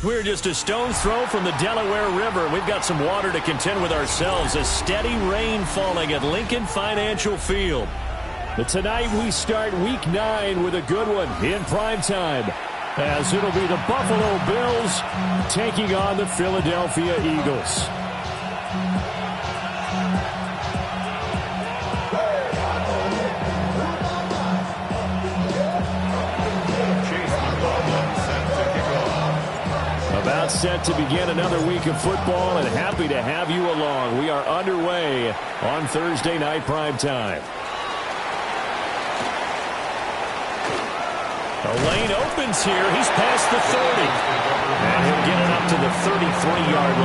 We're just a stone's throw from the Delaware River. We've got some water to contend with ourselves. A steady rain falling at Lincoln Financial Field. But tonight we start Week 9 with a good one in primetime, as it'll be the Buffalo Bills taking on the Philadelphia Eagles. About set to begin another week of football, and happy to have you along. We are underway on Thursday night primetime. The lane opens here. He's past the 30. And he'll get it up to the 33-yard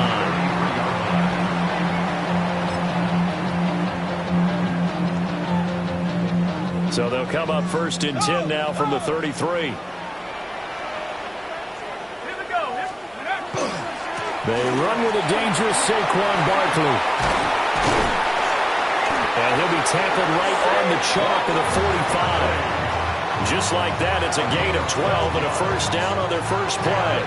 line. So they'll come up first and 10 now from the 33. They run with a dangerous Saquon Barkley. And he'll be tackled right on the chalk of the 45. Just like that, it's a gain of 12 and a first down on their first play.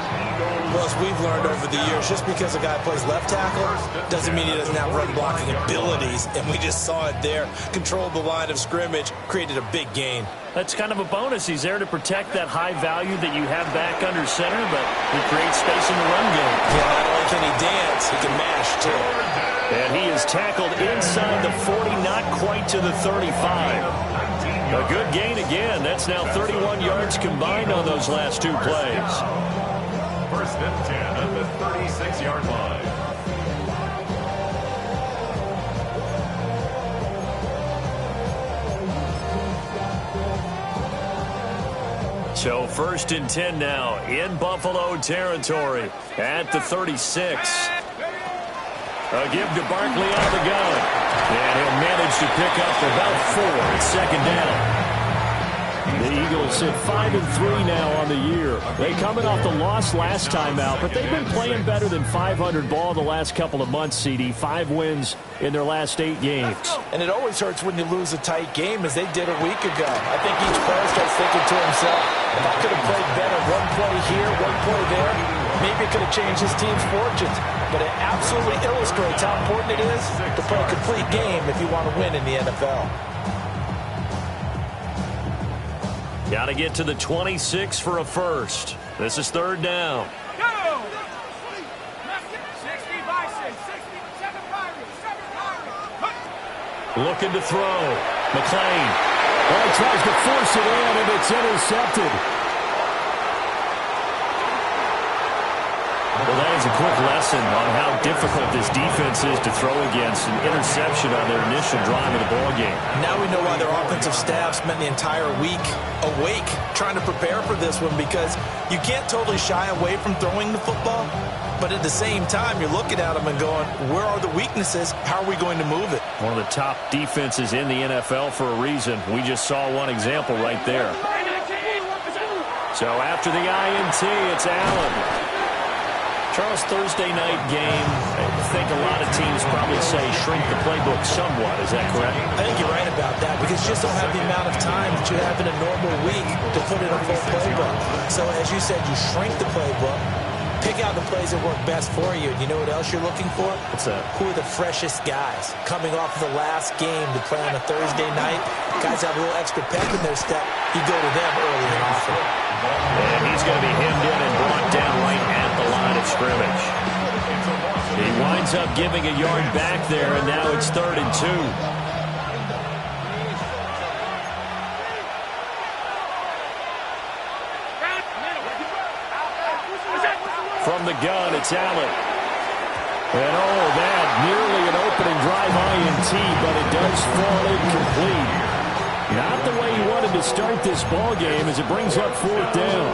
Well, as we've learned over the years, just because a guy plays left tackle doesn't mean he doesn't have run blocking abilities. And we just saw it there. Controlled the line of scrimmage, created a big gain. That's kind of a bonus. He's there to protect that high value that you have back under center, but he creates space in the run game. Yeah, not only can he dance, he can mash, too. And he is tackled inside the 40, not quite to the 35. A good gain again. That's now 31 yards combined on those last two plays. First and 10 at the 36-yard line. So first and 10 now in Buffalo territory at the 36. A give to Barkley out of the gun. And he'll manage to pick up about 4 at second down. The Eagles sit 5-3 now on the year. They coming off the loss last time out, but they've been playing better than 500 ball the last couple of months, CD. 5 wins in their last 8 games. And it always hurts when you lose a tight game, as they did a week ago. I think each player starts thinking to himself, if I could have played better one play here, one play there, maybe it could have changed his team's fortunes. But it absolutely illustrates how important it is to play a complete game if you want to win in the NFL. Got to get to the 26 for a first. This is third down. Looking to throw. McClain. Well, he tries to force it in, and it's intercepted. Well, that is a quick lesson on how difficult this defense is to throw against. An interception on their initial drive of the ballgame. Now we know why their offensive staff spent the entire week awake trying to prepare for this one, because you can't totally shy away from throwing the football, but at the same time, you're looking at them and going, where are the weaknesses? How are we going to move it? One of the top defenses in the NFL for a reason. We just saw one example right there. So after the INT, it's Allen. Charles, Thursday night game, I think a lot of teams probably say shrink the playbook somewhat. Is that correct? I think you're right about that, because you just don't have the amount of time that you have in a normal week to put in a full playbook. So as you said, you shrink the playbook, pick out the plays that work best for you. You know what else you're looking for? What's that? Who are the freshest guys coming off of the last game to play on a Thursday night? Guys have a little extra pep in their step. You go to them early and often. And he's going to be hemmed in and brought down right at the line of scrimmage. He winds up giving a yard back there, and now it's 3rd and 2. From the gun, it's Allen. And oh, that nearly an opening drive INT, but it does fall incomplete. Not the way he wanted to start this ball game, as it brings up 4th down.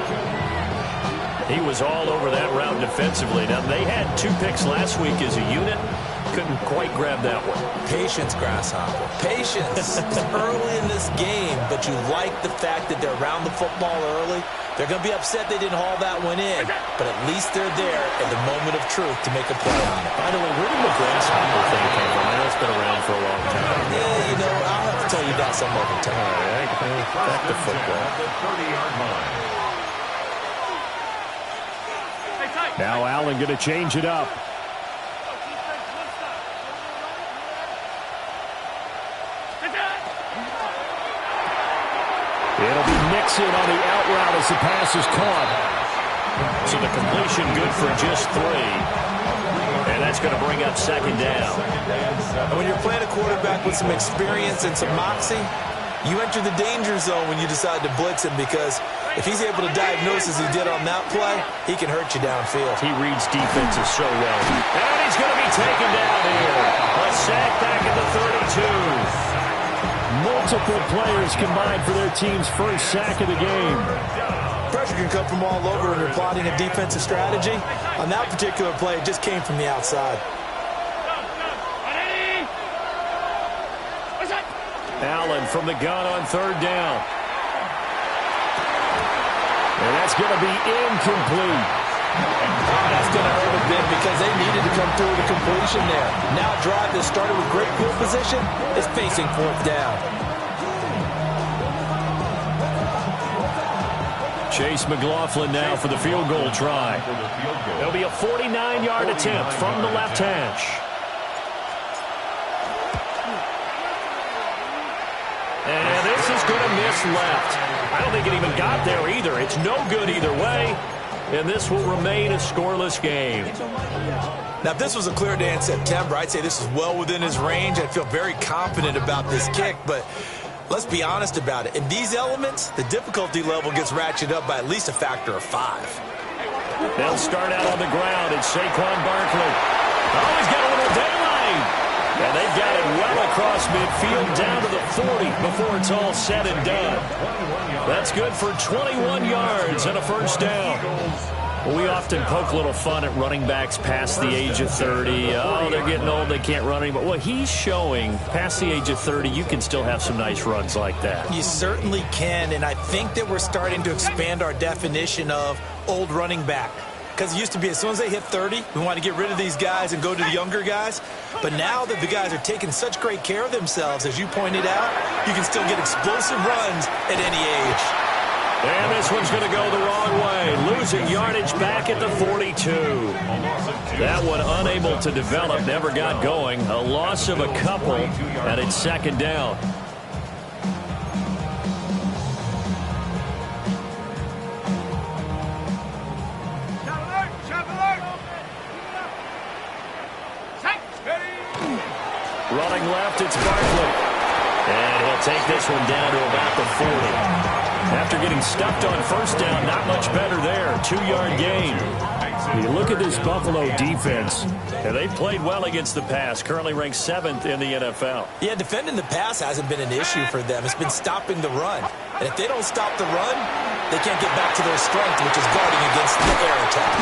He was all over that route defensively. Now, they had 2 picks last week as a unit. Couldn't quite grab that one. Patience, Grasshopper. Patience. It's early in this game, but you like the fact that they're around the football early. They're going to be upset they didn't haul that one in, but at least they're there at the moment of truth to make a play on it. By the way, where did the Grasshopper thing come from? I know it's been around for a long time. Yeah, you know, I'll have to tell you that some other time. All right, back to football. The 30-yard line. Now Allen going to change it up. It'll be Mixon on the out route as the pass is caught. So the completion good for just 3. And that's going to bring up second down. And when you're playing a quarterback with some experience and some moxie, you enter the danger zone when you decide to blitz him, because if he's able to diagnose as he did on that play, he can hurt you downfield. He reads defenses so well. And he's going to be taken down here. A sack back at the 32. Multiple players combined for their team's first sack of the game. Pressure can come from all over when you're plotting a defensive strategy. On that particular play, it just came from the outside. Allen from the gun on third down. And that's going to be incomplete. That's going to hurt a bit because they needed to come through with a completion there. Now a drive that started with great field position is facing fourth down. Chase McLaughlin now for the field goal try. It'll be a 49-yard attempt from the left hash. And this is going to miss left. I don't think it even got there either. It's no good either way. And this will remain a scoreless game. Now, if this was a clear day in September, I'd say this is well within his range. I'd feel very confident about this kick, but let's be honest about it. In these elements, the difficulty level gets ratcheted up by at least a factor of 5. They'll start out on the ground. It's Saquon Barkley. Oh, he's got a little daylight. And they've got it well across midfield down to the 40 before it's all said and done. That's good for 21 yards and a first down. Well, we often poke a little fun at running backs past the age of 30. Oh, they're getting old, they can't run anymore. Well, he's showing past the age of 30, you can still have some nice runs like that. You certainly can, and I think that we're starting to expand our definition of old running back. Because it used to be as soon as they hit 30, we want to get rid of these guys and go to the younger guys. But now that the guys are taking such great care of themselves, as you pointed out, you can still get explosive runs at any age. And this one's going to go the wrong way. Losing yardage back at the 42. That one unable to develop, never got going. A loss of a couple, and it's second down. Running left, it's Barkley. And he'll take this one down to about the 40. After getting stuffed on first down, not much better there. 2-yard gain. You look at this Buffalo defense, and they've played well against the pass, currently ranked 7th in the NFL. Yeah, defending the pass hasn't been an issue for them. It's been stopping the run. And if they don't stop the run, they can't get back to their strength, which is guarding against the air attack.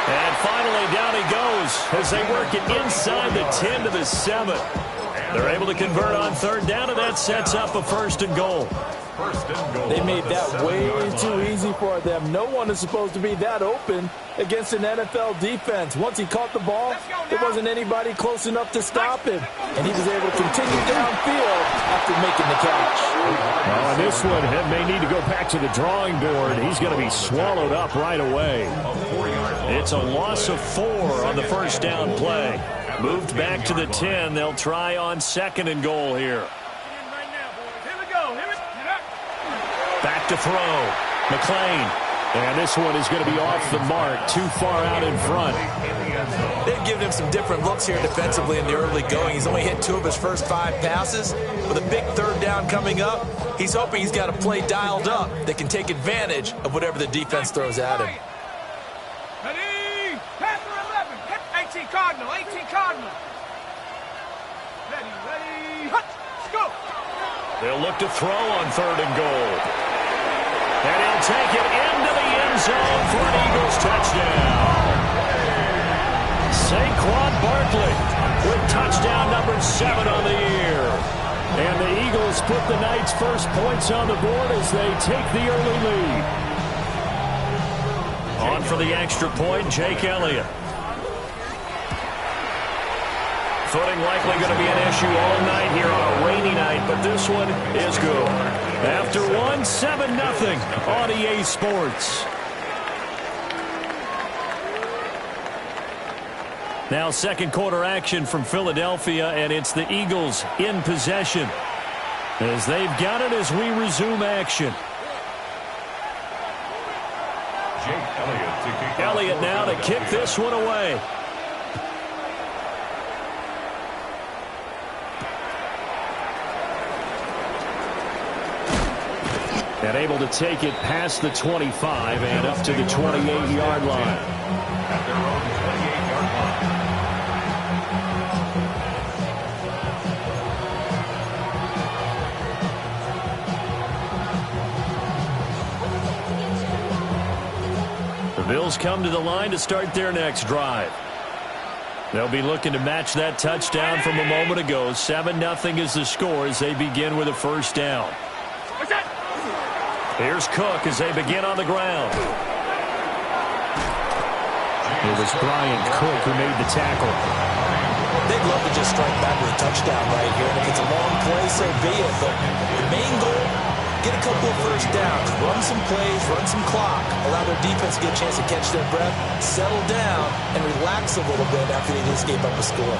And finally, down he goes as they work it inside the 10 to the 7. They're able to convert on third down, and that sets up a first and goal. They made that way too easy for them. No one is supposed to be that open against an NFL defense. Once he caught the ball, there wasn't anybody close enough to stop him. And he was able to continue downfield after making the catch. Well, this one may need to go back to the drawing board. He's going to be swallowed up right away. It's a loss of 4 on the first down play. Moved back to the 10. They'll try on second and goal here. Back to throw. McLean. And this one is going to be off the mark. Too far out in front. They've given him some different looks here defensively in the early going. He's only hit 2 of his first 5 passes. With a big third down coming up, he's hoping he's got a play dialed up that can take advantage of whatever the defense throws at him. Ready? Panther 11. 18 Cardinal. 18 Cardinal. Ready. Hut. Go. They'll look to throw on third and goal. And he'll take it into the end zone for an Eagles touchdown. Saquon Barkley with touchdown number 7 on the year. And the Eagles put the Knights' first points on the board as they take the early lead. On for the extra point, Jake Elliott. Footing likely going to be an issue all night here on a rainy night, but this one is good. After one, 7-0 on EA Sports. Now second quarter action from Philadelphia, and it's the Eagles in possession as they've got it as we resume action. Elliott now to kick this one away. And able to take it past the 25 and up to the 28-yard line. At their own 28-yard line. The Bills come to the line to start their next drive. They'll be looking to match that touchdown from a moment ago. 7-0 is the score as they begin with a first down. Here's Cook as they begin on the ground. It was Brian Cook who made the tackle. They'd love to just strike back with a touchdown right here. And if it's a long play, so be it. But the main goal, get a couple of first downs. Run some plays, run some clock. Allow their defense to get a chance to catch their breath, settle down, and relax a little bit after they just gave up a score.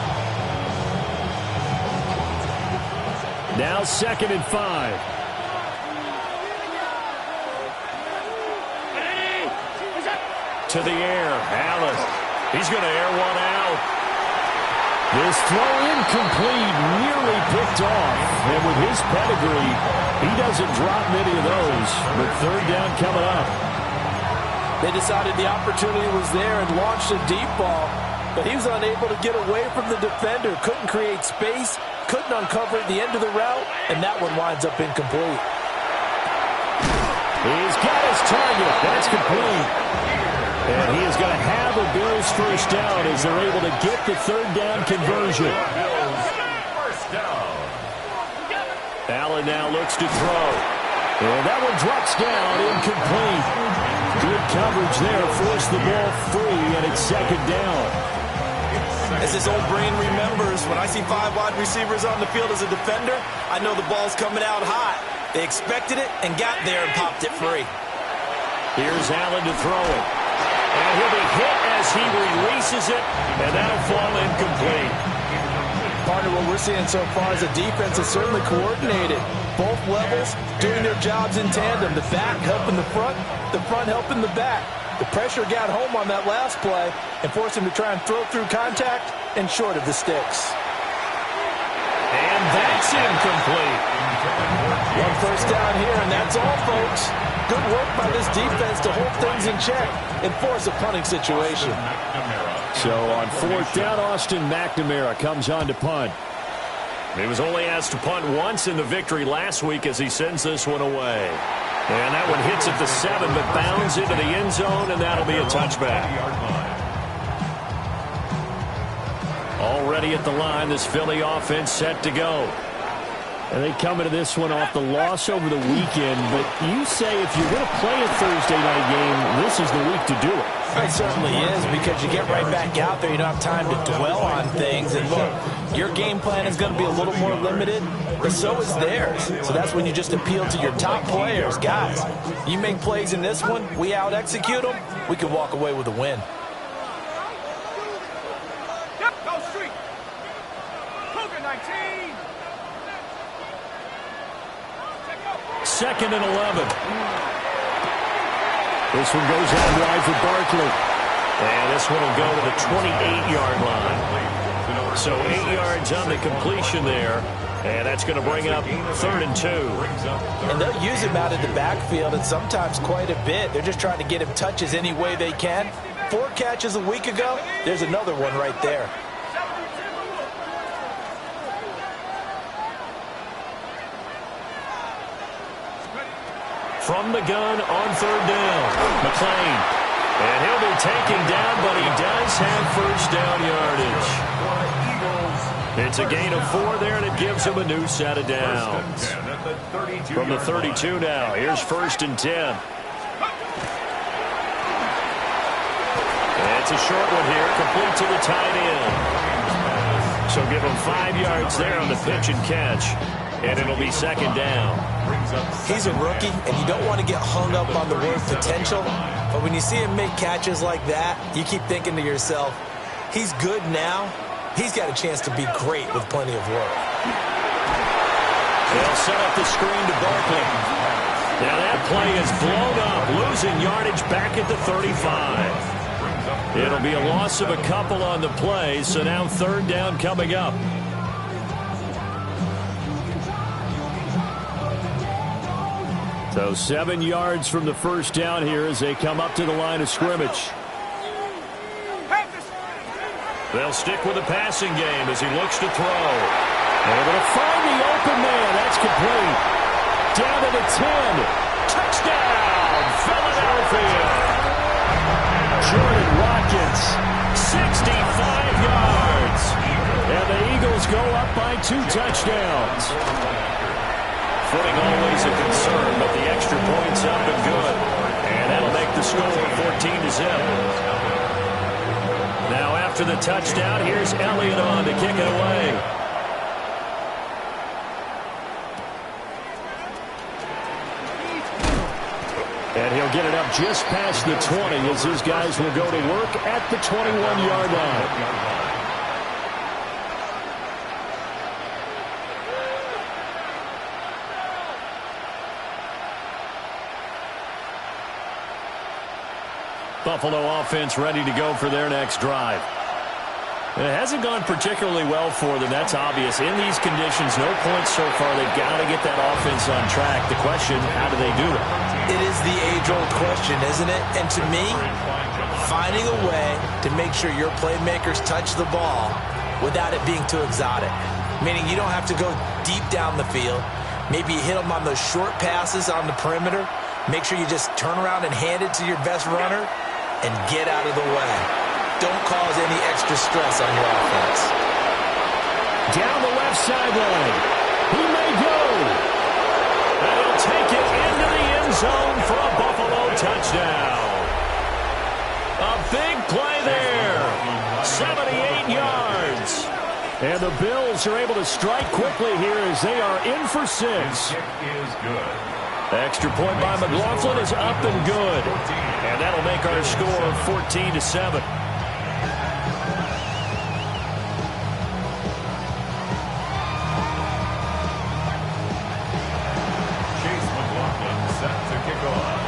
Now 2nd and 5. To the air, Allen. He's going to air one out. This throw incomplete, nearly picked off. And with his pedigree, he doesn't drop many of those. But third down coming up. They decided the opportunity was there and launched a deep ball. But he was unable to get away from the defender. Couldn't create space, couldn't uncover at the end of the route, and that one winds up incomplete. He's got his target. That's complete. And he is going to have a Bills first down as they're able to get the third down conversion. First down. Allen now looks to throw. And that one drops down, incomplete. Good coverage there, forced the ball free, and it's second down. As his old brain remembers, when I see 5 wide receivers on the field as a defender, I know the ball's coming out hot. They expected it and got there and popped it free. Here's Allen to throw it. And he'll be hit as he releases it, and that'll fall incomplete. Partner, what we're seeing so far is the defense is certainly coordinated. Both levels doing their jobs in tandem. The back helping the front helping the back. The pressure got home on that last play and forced him to try and throw through contact and short of the sticks. And that's incomplete. One first down here, and that's all, folks. Good work by this defense to hold things in check and force a punting situation. So on fourth down, Austin McNamara comes on to punt. He was only asked to punt once in the victory last week as he sends this one away. And that one hits at the 7, but bounds into the end zone, and that'll be a touchback. Already at the line, this Philly offense set to go. And they come into this one off the loss over the weekend. But you say if you're going to play a Thursday night game, this is the week to do it. It certainly is, because you get right back out there. You don't have time to dwell on things. And look, your game plan is going to be a little more limited, but so is theirs. So that's when you just appeal to your top players. Guys, you make plays in this one, we out-execute them, we can walk away with a win. Yep, go street. Cougar 19. 2nd and 11. This one goes out wide for Barkley. And this one will go to the 28-yard line. So 8 yards on the completion there. And that's going to bring up 3rd and 2. And they'll use him out of the backfield, and sometimes quite a bit. They're just trying to get him touches any way they can. 4 catches a week ago. There's another one right there. From the gun on 3rd down, McClain. And he'll be taken down, but he does have first down yardage. It's a gain of 4 there, and it gives him a new set of downs. From the 32 now, here's 1st and 10. And it's a short one here, complete to the tight end. So give him 5 yards there on the pitch and catch. And it'll be 2nd down. He's a rookie, and you don't want to get hung up on the word potential. But when you see him make catches like that, you keep thinking to yourself, He's good now. He's got a chance to be great with plenty of work. They'll set up the screen to Barkley. Now that play is blown up, losing yardage back at the 35. It'll be a loss of a couple on the play, so now third down coming up. So 7 yards from the first down here as they come up to the line of scrimmage. They'll stick with the passing game as he looks to throw. Able to find the open man. That's complete. Down to the 10. Touchdown, Philadelphia. Jordan Watkins, 65 yards. And the Eagles go up by 2 touchdowns. Footing always a concern, but the extra point's up and good. And that'll make the score 14-0. Now after the touchdown, here's Elliott on to kick it away. And he'll get it up just past the 20 as his guys will go to work at the 21-yard line. Buffalo offense ready to go for their next drive. It hasn't gone particularly well for them. That's obvious. In these conditions, no points so far. They've got to get that offense on track. The question, how do they do it? It is the age-old question, isn't it? And to me, finding a way to make sure your playmakers touch the ball without it being too exotic. Meaning you don't have to go deep down the field. Maybe you hit them on those short passes on the perimeter. Make sure you just turn around and hand it to your best runner and get out of the way. Don't cause any extra stress on your offense. Down the left sideline. He may go. And he'll take it into the end zone for a Buffalo touchdown. A big play there. 78 yards. And the Bills are able to strike quickly here as they are in for 6. Is good. Extra point by McLaughlin is up and good. And that'll make our score 14-7. Chase McLaughlin set to kick off.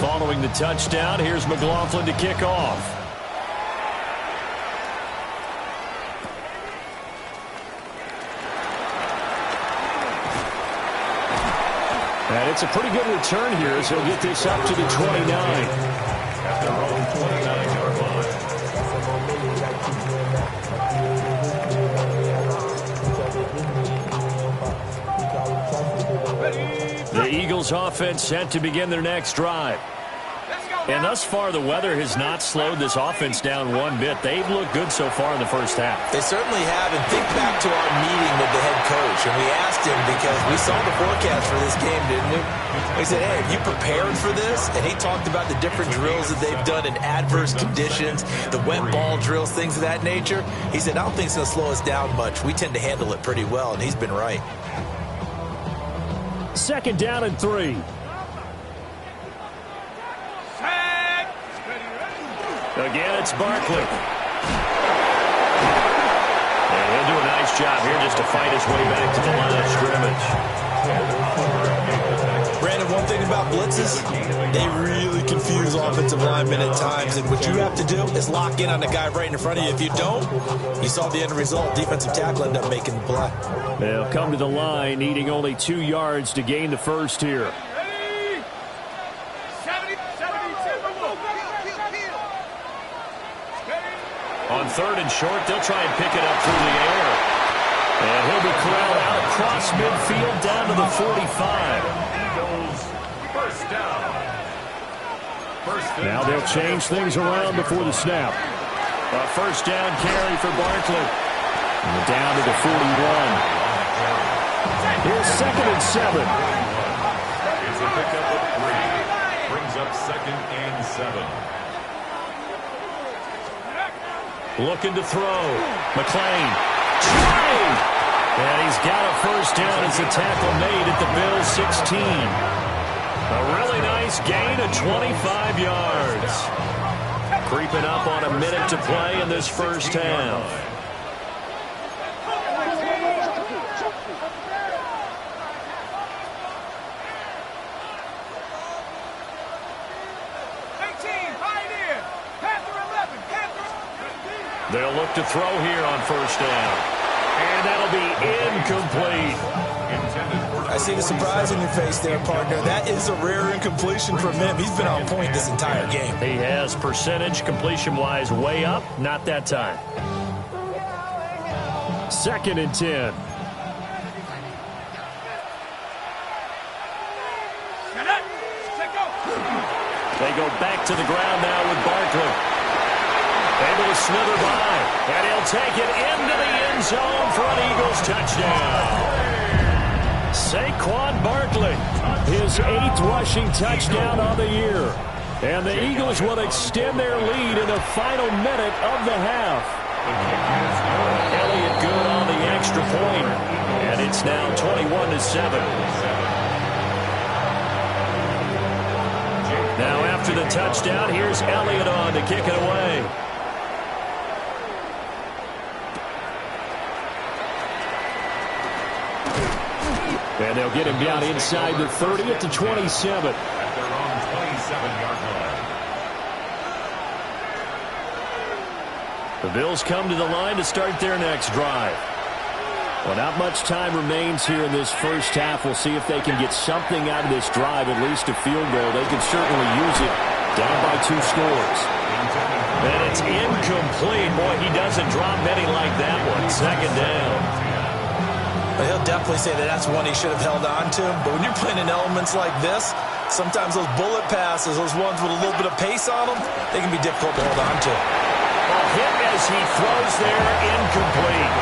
Following the touchdown, here's McLaughlin to kick off. And it's a pretty good return here as he'll get this up to the 29. At their own 29-yard line. The Eagles offense set to begin their next drive. And thus far, the weather has not slowed this offense down one bit. They've looked good so far in the first half. They certainly have. And think back to our meeting with the head coach. And we asked him because we saw the forecast for this game, didn't we? We said, hey, have you prepared for this? And he talked about the different drills that they've done in adverse conditions, the wet ball drills, things of that nature. He said, I don't think it's going to slow us down much. We tend to handle it pretty well, and he's been right. 2nd down and 3. Again, it's Barkley. And he'll do a nice job here just to fight his way back to the line of scrimmage. Brandon, one thing about blitzes, they really confuse offensive linemen at times. And what you have to do is lock in on the guy right in front of you. If you don't, you saw the end result. Defensive tackle ended up making the play. They'll come to the line, needing only 2 yards to gain the first here. On 3rd and short, they'll try and pick it up through the air. And he'll be corralled out across midfield down to the 45. Eagles, first down. Now they'll change things around before the snap. A first down carry for Barkley. And down to the 41. Here's 2nd and 7. It's a pickup of 3. Brings up 2nd and 7. Looking to throw. McClain. Try! And he's got a first down as the tackle made at the Bills' 16. A really nice gain of 25 yards. Creeping up on a minute to play in this first half. They'll look to throw here on first down. And that'll be incomplete. I see the surprise in your face there, partner. That is a rare incompletion from him. He's been on point this entire game. He has percentage completion-wise way up. Not that time. 2nd and 10. They go back to the ground now with Barkley. Able to slither by, and he'll take it into the end zone for an Eagles touchdown. Saquon Barkley, his 8th rushing touchdown of the year. And the Eagles will extend their lead in the final minute of the half. Elliott good on the extra point, and it's now 21-7. Now after the touchdown, here's Elliott on to kick it away. And they'll get him down inside the 30 at the 27. At their own 27-yard line. The Bills come to the line to start their next drive. Well, not much time remains here in this first half. We'll see if they can get something out of this drive, at least a field goal. They can certainly use it down by 2 scores. And it's incomplete. Boy, he doesn't drop many like that one. 2nd down. He'll definitely say that that's one he should have held on to. But when you're playing in elements like this, sometimes those bullet passes, those ones with a little bit of pace on them, they can be difficult to hold on to. A hit as he throws there, incomplete.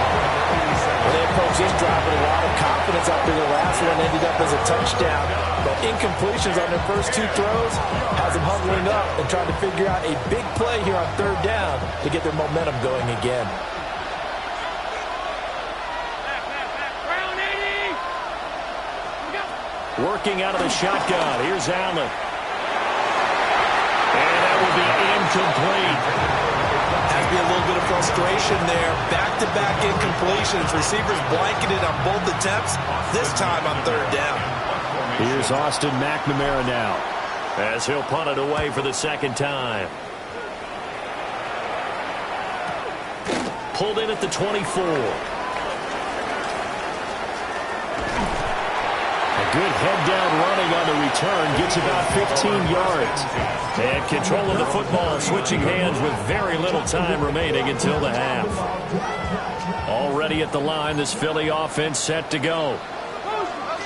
Well, they approached this drive with a lot of confidence after the last one ended up as a touchdown. But incompletions on their first 2 throws has them huddling up and trying to figure out a big play here on 3rd down to get their momentum going again. Working out of the shotgun. Here's Allen. And that will be incomplete. Has to be a little bit of frustration there. Back-to-back incompletions. Receivers blanketed on both attempts, this time on 3rd down. Here's Austin McNamara now, as he'll punt it away for the 2nd time. Pulled in at the 24. Good head-down running on the return. Gets about 15 yards. And control of the football, switching hands with very little time remaining until the half. Already at the line, this Philly offense set to go.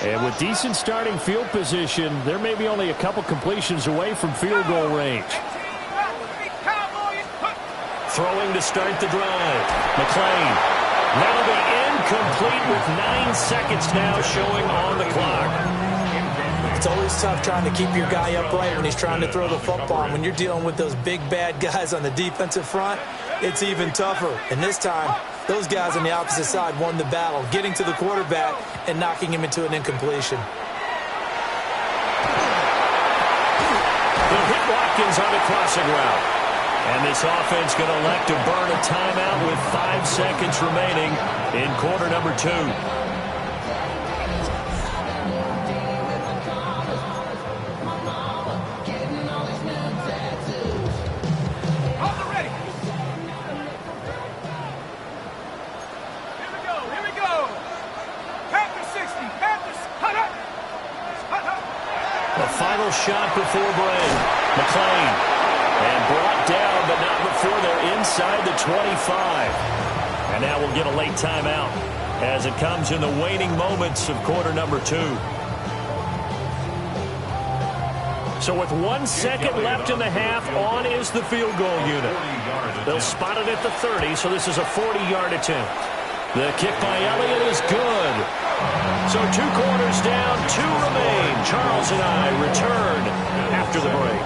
And with decent starting field position, they're maybe only a couple completions away from field goal range. Throwing to start the drive. McClain. That'll be incomplete with 9 seconds now showing on the clock. It's always tough trying to keep your guy upright when he's trying to throw the football. When you're dealing with those big, bad guys on the defensive front, it's even tougher. And this time, those guys on the opposite side won the battle, getting to the quarterback and knocking him into an incompletion. They'll hit Watkins on the crossing route. And this offense going to elect to burn a timeout with 5 seconds remaining in quarter number 2. The final shot before break. McClain. And brought down, but not before they're inside the 25. And now we'll get a late timeout as it comes in the waning moments of quarter number 2. So with 1 second left in the half, on is the field goal unit. They'll spot it at the 30, so this is a 40-yard attempt. The kick by Elliott is good. So 2 quarters down, 2 remain. Charles and I return after the break.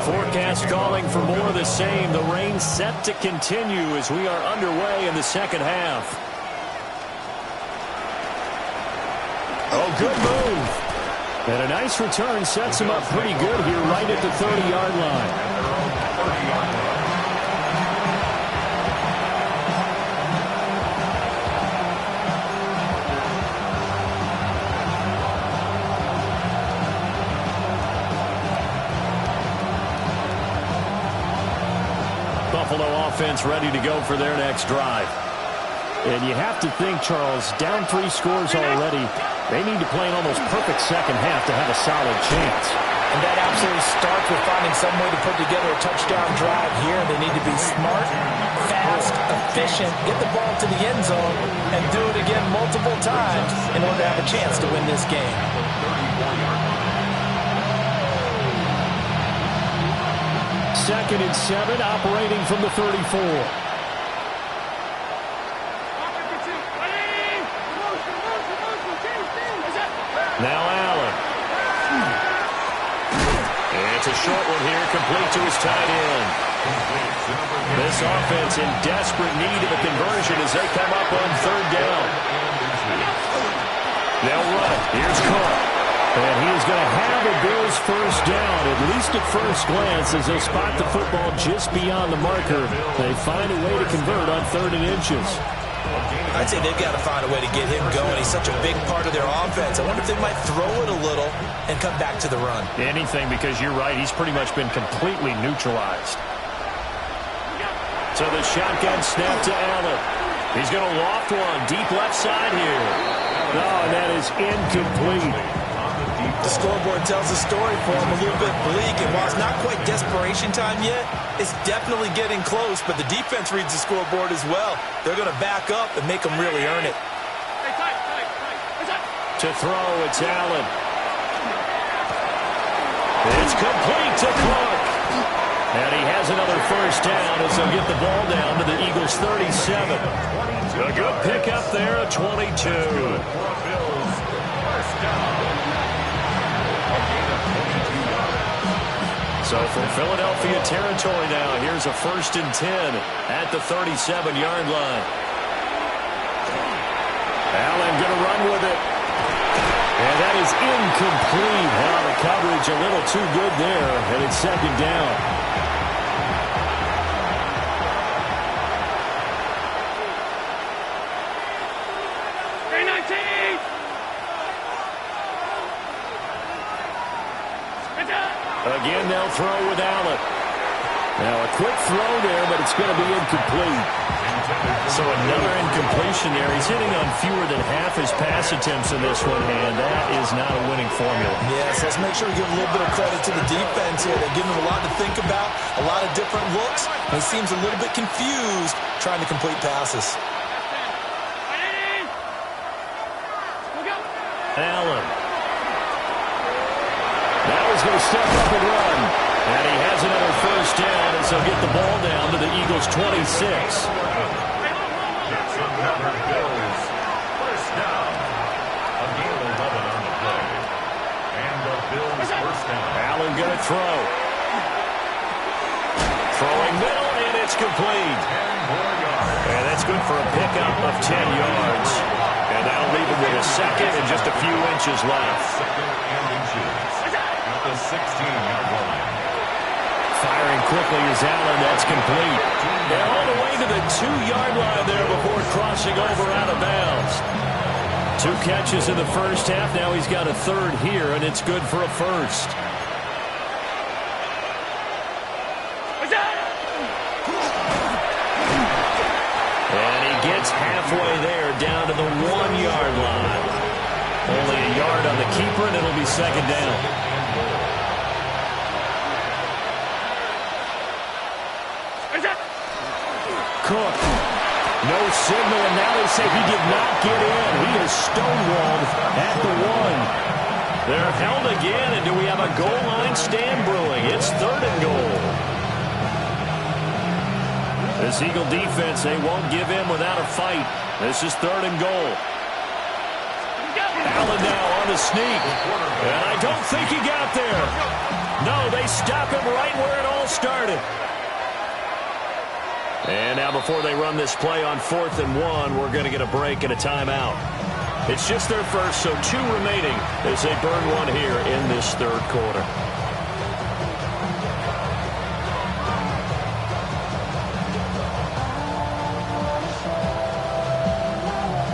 Forecast calling for more of the same. The rain set to continue as we are underway in the second half. Oh, good move. And a nice return sets him up pretty good here right at the 30-yard line. Buffalo offense ready to go for their next drive. And you have to think, Charles, down 3 scores already. They need to play an almost perfect second half to have a solid chance. And that absolutely starts with finding some way to put together a touchdown drive here. They need to be smart, fast, efficient, get the ball to the end zone, and do it again multiple times in order to have a chance to win this game. Second and 7, operating from the 34. Now Allen. It's a short one here, complete to his tight end. This offense in desperate need of a conversion as they come up on third down. They'll run it. Here's Cook. And he is going to have a Bills first down, at least at first glance, as they spot the football just beyond the marker. They find a way to convert on 3rd and inches. I'd say they've got to find a way to get him going. He's such a big part of their offense. I wonder if they might throw it a little and come back to the run. Anything, because you're right. He's pretty much been completely neutralized. So the shotgun snap to Allen. He's going to loft one deep left side here. Oh, that is incomplete. The scoreboard tells a story for him, a little bit bleak, and while it's not quite desperation time yet, it's definitely getting close, but the defense reads the scoreboard as well. They're going to back up and make them really earn it. To throw, it's Allen. It's complete to Clark. And he has another first down as they'll get the ball down to the Eagles' 37. A good pickup there, a 22. So from Philadelphia territory now, here's a 1st and 10 at the 37-yard line. Allen going to run with it. And that is incomplete. Now the coverage a little too good there, and it's 2nd down. Again, they'll throw with Allen. Now, a quick throw there, but it's going to be incomplete. So another incompletion there. He's hitting on fewer than half his pass attempts in this one, and that is not a winning formula. Yes, let's make sure we give a little bit of credit to the defense here. They're giving him a lot to think about, a lot of different looks, and he seems a little bit confused trying to complete passes. Allen. Now he's going to step up and run. And he has another first down as they'll get the ball down to the Eagles' 26. It's another Bills first down. A gain of 11 on the play. And the Bills first down. Allen going to throw. Throwing middle, and it's complete. 10 more yards. And that's good for a pickup of 10 yards. And that'll leave him with a second and just a few inches left. Second and inches. At the 16-yard line. Firing quickly is Allen. That's complete. And all the way to the 2-yard line there before crossing over out of bounds. 2 catches in the first half. Now he's got a 3rd here, and it's good for a first. And he gets halfway there down to the 1-yard line. Only a yard on the keeper, and it'll be 2nd down. Cook. No signal, and now they say he did not get in. He is stonewalled at the 1. They're held again, and do we have a goal line stand brewing? It's 3rd and goal. This Eagle defense, they won't give in without a fight. This is 3rd and goal. Allen now on the sneak. And I don't think he got there. No, they stop him right where it all started. And now before they run this play on 4th and 1, we're going to get a break and a timeout. It's just their first, so 2 remaining as they burn one here in this third quarter.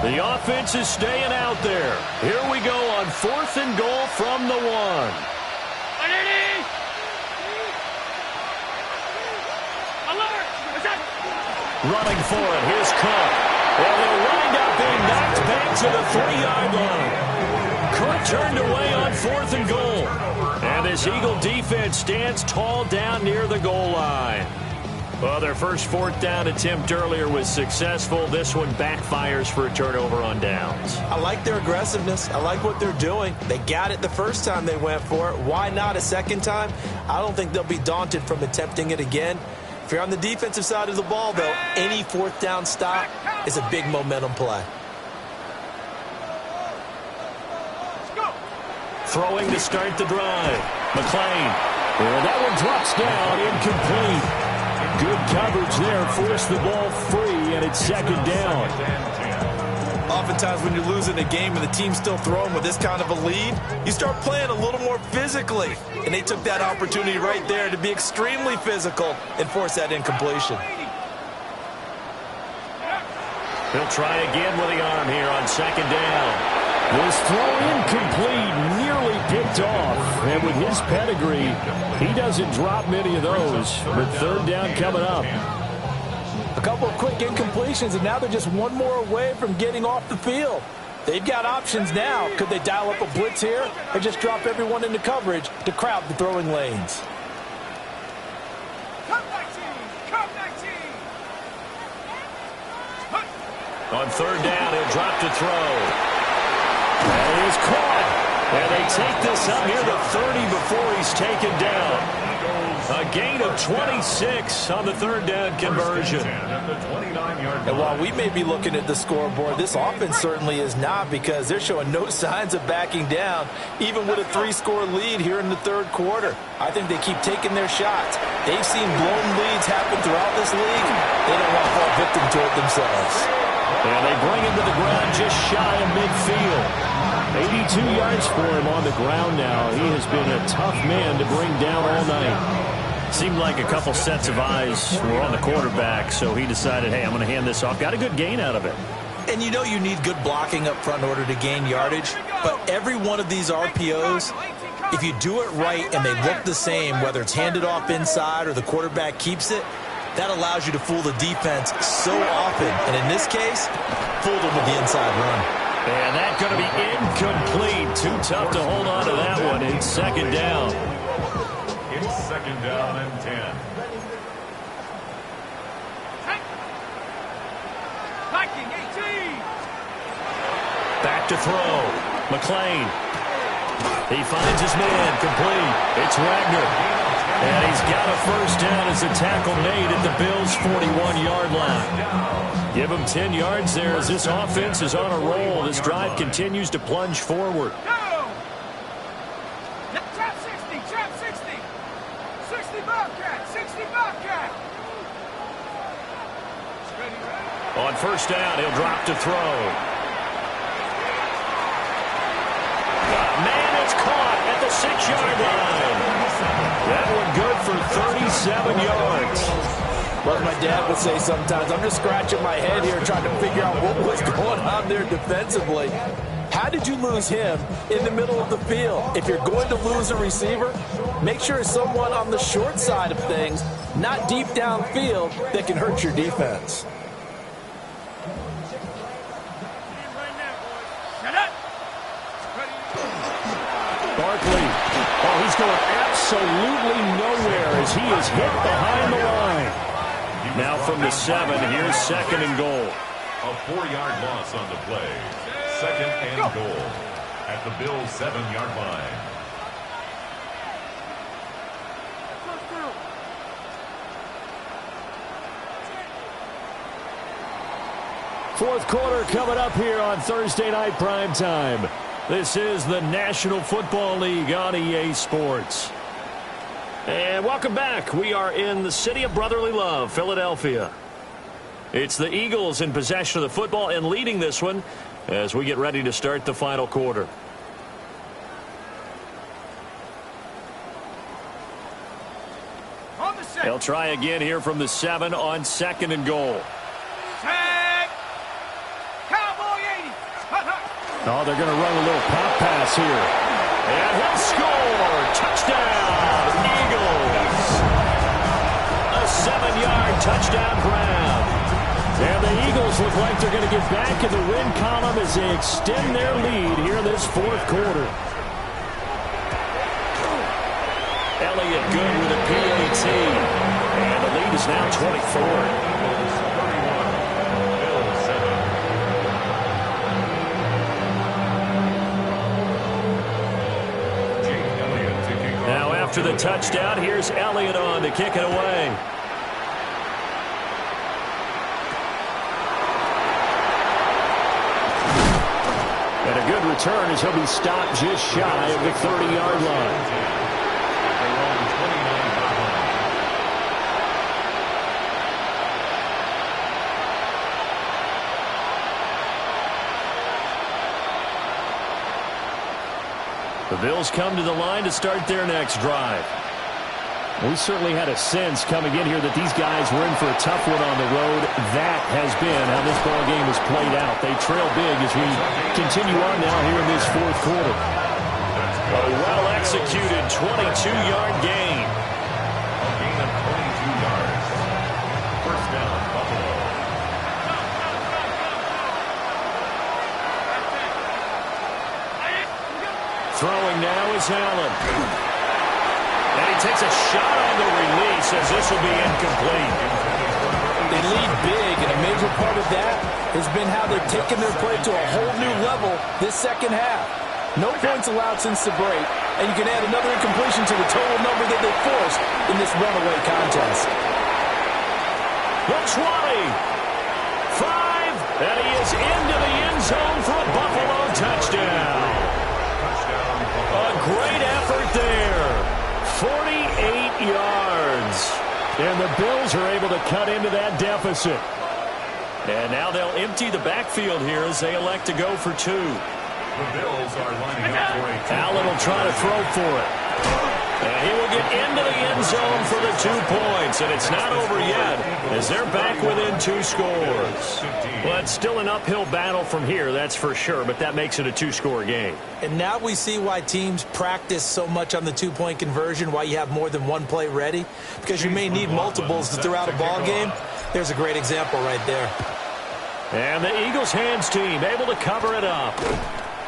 The offense is staying out there. Here we go on 4th and goal from the 1. Running for it. Here's Cook. And they'll wind up being knocked back to the 3-yard line. Cook turned away on 4th and goal. And this Eagle defense stands tall down near the goal line. Well, their first 4th down attempt earlier was successful. This one backfires for a turnover on downs. I like their aggressiveness. I like what they're doing. They got it the first time they went for it. Why not a second time? I don't think they'll be daunted from attempting it again. If you're on the defensive side of the ball, though, any 4th down stop is a big momentum play. Throwing to start the drive. McClain. Well, that one drops down, incomplete. Good coverage there, forced the ball free, and it's 2nd down. Oftentimes when you're losing a game and the team's still throwing with this kind of a lead, you start playing a little more physically. And they took that opportunity right there to be extremely physical and force that incompletion. He'll try again with the arm here on 2nd down. This throw incomplete, nearly picked off. And with his pedigree, he doesn't drop many of those. But 3rd down coming up. A couple of quick incompletions, and now they're just one more away from getting off the field. They've got options now. Could they dial up a blitz here or just drop everyone into coverage to crowd the throwing lanes? Come 19! Come 19! On 3rd down, he'll drop to throw. That is caught. And they take this up near the 30 before he's taken down. A gain of 26 on the 3rd down conversion. And while we may be looking at the scoreboard, this offense certainly is not, because they're showing no signs of backing down, even with a 3-score lead here in the 3rd quarter. I think they keep taking their shots. They've seen blown leads happen throughout this league. They don't want to fall victim to it themselves. And they bring him to the ground just shy of midfield. 82 yards for him on the ground now. He has been a tough man to bring down all night. Seemed like a couple sets of eyes were on the quarterback, so he decided, hey, I'm going to hand this off. Got a good gain out of it. And you know you need good blocking up front in order to gain yardage, but every one of these RPOs, if you do it right and they look the same, whether it's handed off inside or the quarterback keeps it, that allows you to fool the defense so often. And in this case, fooled them with the inside run. And that's going to be incomplete. Too tough to hold on to that one. It's 2nd down. It's 2nd down and 10. Viking 18! Back to throw. McClain. He finds his man. Complete. It's Wagner. And he's got a 1st down as the tackle made at the Bills' 41-yard line. Give him 10 yards there as this offense is on a roll. This drive continues to plunge forward. Go! Trap 60! Trap 60! 60 Bobcat! 60 Bobcat! On 1st down, he'll drop to throw. Man, it's caught at the 6-yard line. That one good for 37 yards. Like my dad would say sometimes, I'm just scratching my head here trying to figure out what was going on there defensively. How did you lose him in the middle of the field? If you're going to lose a receiver, make sure it's someone on the short side of things, not deep downfield, that can hurt your defense. Barkley. Oh, he's going absolutely nowhere as he is hit behind the line. Now from the 7, here's 2nd and goal. A 4-yard loss on the play. 2nd and goal at the Bills' 7-yard line. Fourth quarter coming up here on Thursday Night Primetime. This is the National Football League on EA Sports. And welcome back. We are in the city of brotherly love, Philadelphia. It's the Eagles in possession of the football and leading this one as we get ready to start the final quarter. They'll try again here from the 7 on 2nd and goal. Cowboy 80. Oh, they're going to run a little pop pass here. And he'll score. Touchdown, Eagles. A 7-yard touchdown grab. And the Eagles look like they're going to get back in the win column as they extend their lead here in this 4th quarter. Elliott good with a PAT. And the lead is now 24. After the touchdown, here's Elliott on to kick it away. And a good return as he'll be stopped just shy of the 30-yard line. The Bills come to the line to start their next drive. We certainly had a sense coming in here that these guys were in for a tough one on the road. That has been how this ball game has played out. They trail big as we continue on now here in this 4th quarter. A well-executed 22-yard gain. A gain of 22 yards. First down, Buffalo. Throwing now is Allen. And he takes a shot on the release as this will be incomplete. They lead big, and a major part of that has been how they've taken their play to a whole new level this second half. No points allowed since the break, and you can add another incompletion to the total number that they forced in this runaway contest. The 20. 5. And he is into the end zone for a Buffalo touchdown. A great effort there. 48 yards. And the Bills are able to cut into that deficit. And now they'll empty the backfield here as they elect to go for 2. The Bills are lining up for a Allen will try to throw for it. And he will get into the end zone for the 2 points. And it's not over yet as they're back within 2 scores. Well, it's still an uphill battle from here, that's for sure. But that makes it a 2-score game. And now we see why teams practice so much on the 2-point conversion, why you have more than one play ready. Because you may need multiples throughout a ball game. There's a great example right there. And the Eagles hands team able to cover it up.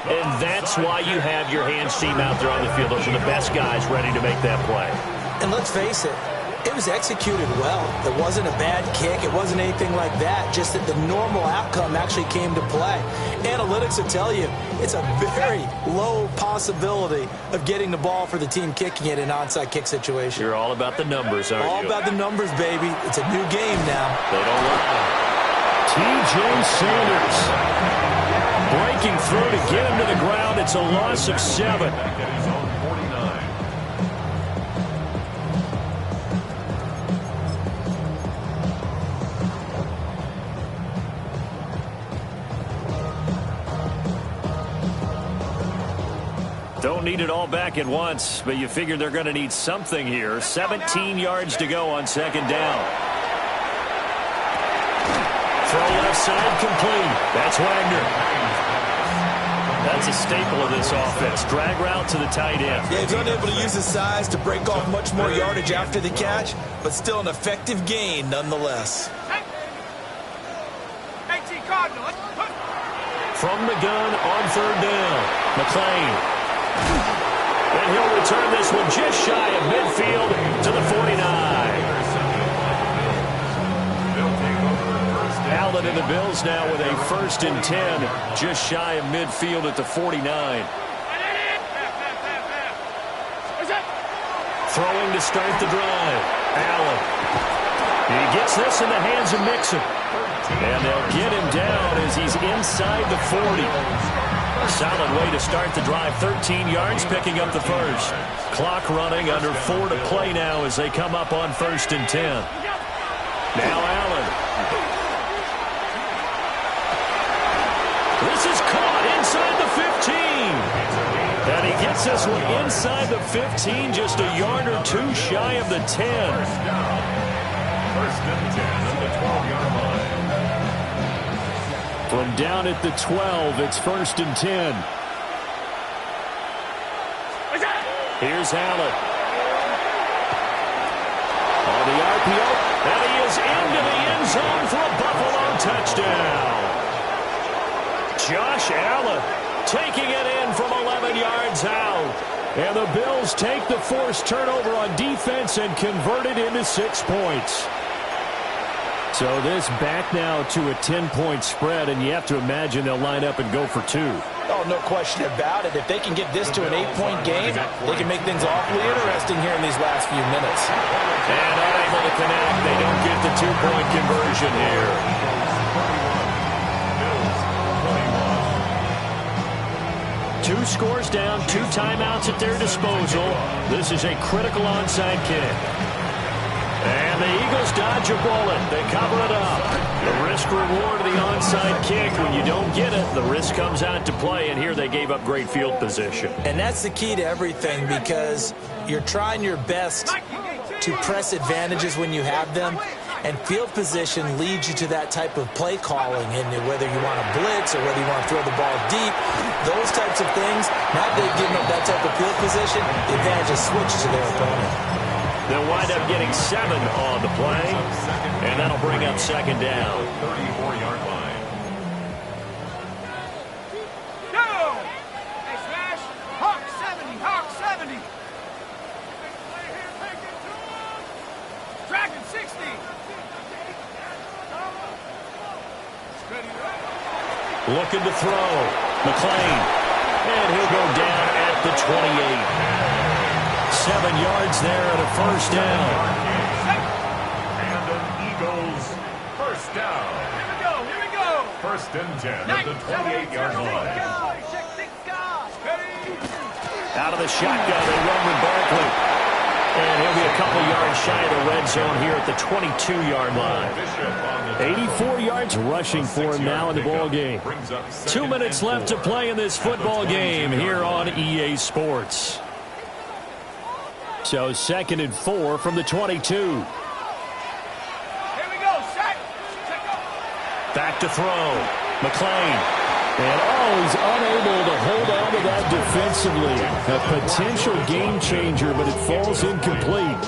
And that's why you have your hands team out there on the field. Those are the best guys ready to make that play. And let's face it, it was executed well. It wasn't a bad kick. It wasn't anything like that. Just that the normal outcome actually came to play. Analytics will tell you it's a very low possibility of getting the ball for the team kicking it in an onside kick situation. You're all about the numbers, aren't you? All about the numbers, baby. It's a new game now. They don't lie. T.J. Sanders breaking through to get him to the ground. It's a loss of 7. back at his own 49. Don't need it all back at once, but you figure they're going to need something here. 17 yards to go on 2nd down. Throw left side complete. That's Wagner. That's a staple of this offense. Drag route to the tight end. Yeah, he's unable to use his size to break off much more yardage after the catch, but still an effective gain nonetheless. 18 Cardinal. From the gun on 3rd down. McClain. And he'll return this one just shy of midfield to the 49. Allen and the Bills now with a 1st and 10, just shy of midfield at the 49. Throwing to start the drive. Allen. He gets this in the hands of Mixon. And they'll get him down as he's inside the 40. A solid way to start the drive. 13 yards, picking up the first. Clock running, under 4 to play now as they come up on 1st and 10. Now Allen. This is caught inside the 15. And he gets this one inside the 15, just a yard or two shy of the 10. First and 10 at the 12-yard line. From down at the 12, it's 1st and 10. Here's Allen. On the RPO, and he is into the end zone for a Buffalo touchdown. Josh Allen taking it in from 11 yards out. And the Bills take the forced turnover on defense and convert it into 6 points. So this back now to a 10-point spread, and you have to imagine they'll line up and go for 2. Oh, no question about it. If they can get this to an 8-point game, they can make things awfully interesting here in these last few minutes. And unable to connect. They don't get the 2-point conversion here. Bills 2 scores down, 2 timeouts at their disposal. This is a critical onside kick. And the Eagles dodge a bullet. They cover it up. The risk-reward of the onside kick. When you don't get it, the risk comes out to play, and here they gave up great field position. And that's the key to everything, because you're trying your best to press advantages when you have them, and field position leads you to that type of play calling, and whether you want to blitz or whether you want to throw the ball deep, those types of things, now that they've given up that type of field position, the advantage is switched to their opponent. They'll wind up getting 7 on the play, and that'll bring up 2nd down. 34-yard line. Go! Hey, Smash! Hawk 70! Hawk 70! Dragon 60! Looking to throw. McClain. And he'll go down at the 28. 7 yards there and a first down. And an Eagles first down. Here we go! Here we go! 1st and 10 at the 28-yard line. Out of the shotgun, they run with Barkley. And he'll be a couple yards shy of the red zone here at the 22-yard line. 84 yards rushing for him now in the ball game. 2 minutes left to play in this football game here on EA Sports. So 2nd and 4 from the 22. Here we go, set! Back to throw. McClain. And he's unable to hold on to that defensively. A potential game changer, but it falls incomplete.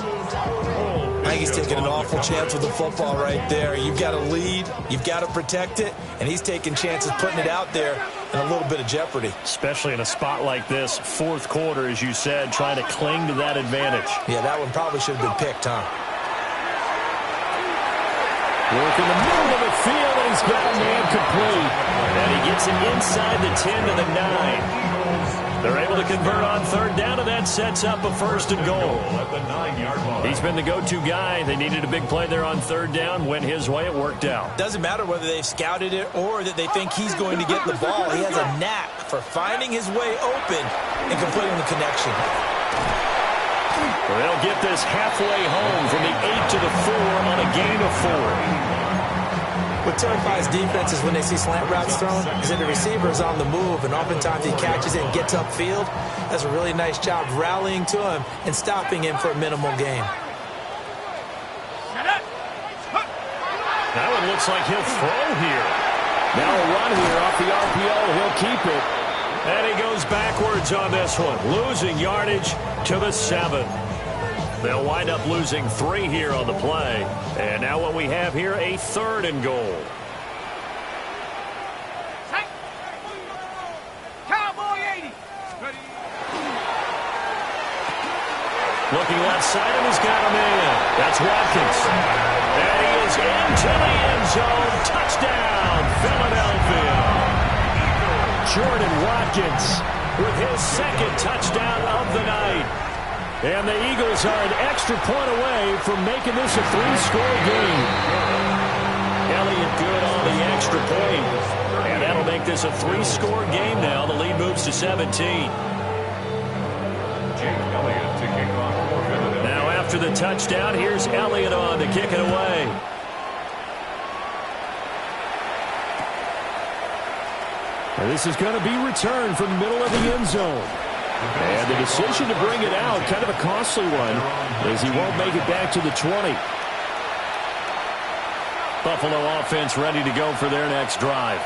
I think he's taking an awful chance with the football right there. You've got to lead, you've got to protect it, and he's taking chances putting it out there in a little bit of jeopardy. Especially in a spot like this, 4th quarter, as you said, trying to cling to that advantage. Yeah, that one probably should have been picked, huh? Work in the middle of the field, and he's got a man complete. And he gets it inside the 10 to the 9. They're able to convert on 3rd down, and that sets up a 1st and goal. At the 9-yard line. He's been the go-to guy. They needed a big play there on 3rd down. Went his way. It worked out. Doesn't matter whether they've scouted it or that they think he's going to get the ball. He has a knack for finding his way open and completing the connection. Well, they'll get this halfway home from the 8 to the 4 on a gain of 4. What terrifies defenses when they see slant routes thrown is that the receiver is on the move, and oftentimes he catches it and gets upfield. Does a really nice job rallying to him and stopping him for a minimal gain. Now it looks like he'll throw here. Now a run here off the RPO. He'll keep it. And he goes backwards on this one, losing yardage to the 7. They'll wind up losing 3 here on the play. And now what we have here, a 3rd and goal. Cowboy 80! Looking left side, and he's got him in. That's Watkins. And he is into the end zone. Touchdown, Philadelphia. Jordan Watkins with his 2nd touchdown of the night. And the Eagles are an extra point away from making this a 3-score game. Elliott good on the extra point. And that'll make this a 3-score game now. The lead moves to 17. Jake Elliott to kick off for Philadelphia. Now after the touchdown, here's Elliott on to kick it away. And this is going to be returned from the middle of the end zone. And the decision to bring it out, kind of a costly one, as he won't make it back to the 20. Buffalo offense ready to go for their next drive.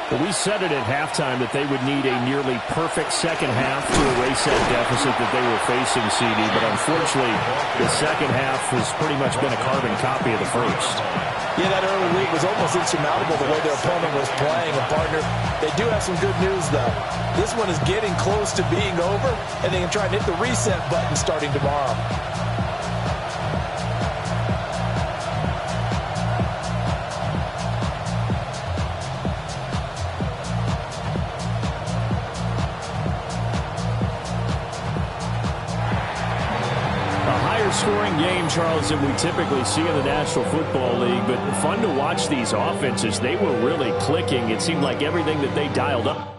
Well, we said it at halftime that they would need a nearly perfect second half to erase that deficit that they were facing, CD. But unfortunately, the second half has pretty much been a carbon copy of the first. Yeah, that early lead was almost insurmountable the way their opponent was playing. And, partner, they do have some good news, though. This one is getting close to being over, and they can try and hit the reset button starting tomorrow. Scoring game, Charles, that we typically see in the National Football League, but fun to watch these offenses. They were really clicking. It seemed like everything that they dialed up.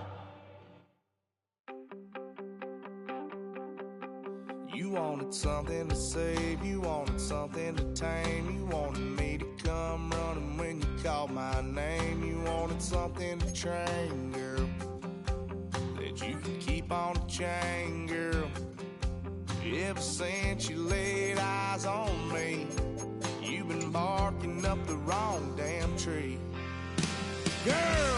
You wanted something to save, you wanted something to tame, you wanted me to come running when you called my name, you wanted something to train, girl, that you could keep on the chain, girl. Ever since you laid eyes on me, you've been barking up the wrong damn tree. Girl,